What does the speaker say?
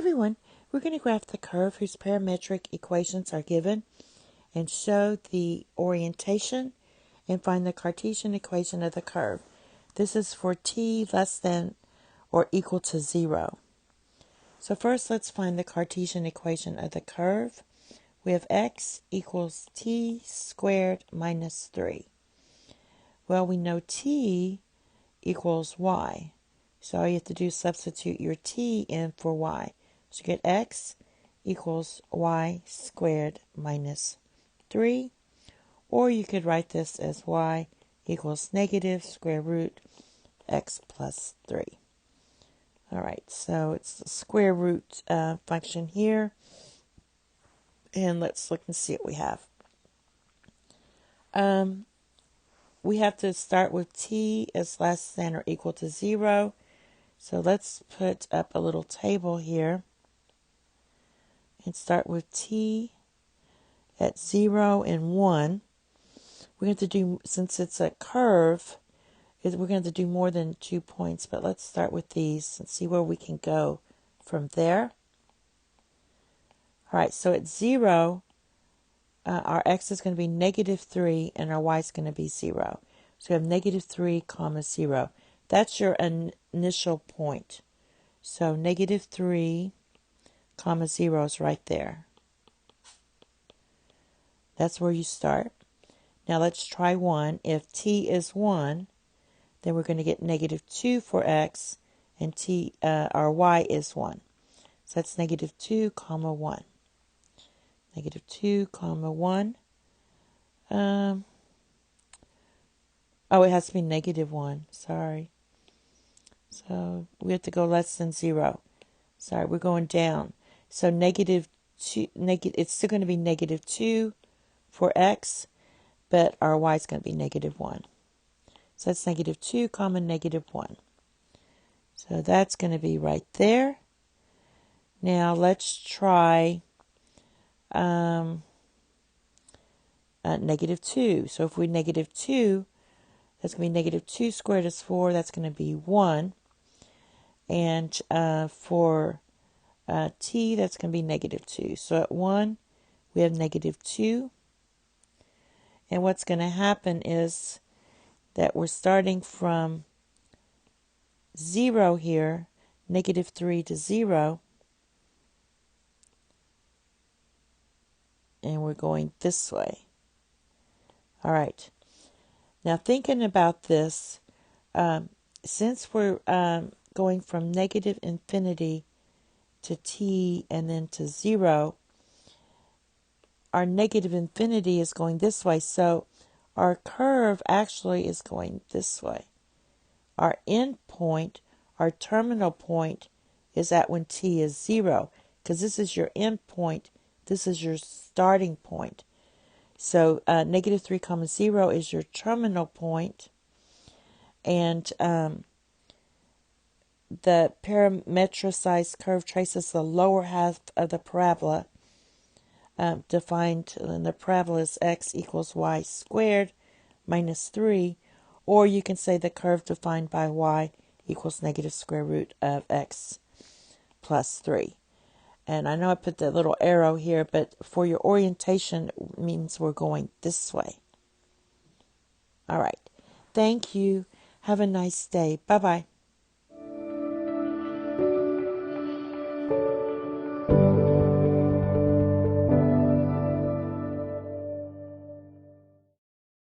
everyone, we're going to graph the curve whose parametric equations are given and show the orientation and find the Cartesian equation of the curve. This is for t less than or equal to 0. So first let's find the Cartesian equation of the curve. We have x equals t squared minus 3. Well, we know t equals y. So all you have to do is substitute your t in for y. So you get x equals y squared minus 3. Or you could write this as y equals negative square root x plus 3. All right, so it's the square root function here. And let's look and see what we have. We have to start with t is less than or equal to 0. So let's put up a little table here and start with t at 0 and 1. We're going to do, since it's a curve, we're going to do more than 2 points, but let's start with these and see where we can go from there. All right, so at 0, our x is going to be negative 3 and our y is going to be 0. So we have negative 3 comma 0. That's your initial point. So negative 3 comma 0 is right there. That's where you start. Now let's try 1. If t is 1, then we're going to get negative 2 for x, and our y is 1. So that's negative 2 comma 1. Negative 2 comma 1. Oh, it has to be negative 1. Sorry. So we have to go less than 0. Sorry, we're going down. So negative 2, it's still going to be negative 2 for x, but our y is going to be negative 1. So that's negative 2 comma negative 1. So that's going to be right there. Now let's try negative 2. So if we negative 2, that's going to be negative 2 squared is 4. That's going to be 1. And for t, that's going to be negative 2. So at 1, we have negative 2. And what's going to happen is that we're starting from 0 here, negative 3 to 0. And we're going this way. All right. Now thinking about this, since we're going from negative infinity to t and then to 0, our negative infinity is going this way. So our curve actually is going this way. Our end point, our terminal point, is at when t is 0. Because this is your end point. This is your starting point. So negative 3 comma 0 is your terminal point. And the parametricized curve traces the lower half of the parabola, defined in the parabola as x equals y squared minus 3. Or you can say the curve defined by y equals negative square root of x plus 3. And I know I put that little arrow here, but for your orientation, it means we're going this way. All right. Thank you. Have a nice day. Bye-bye.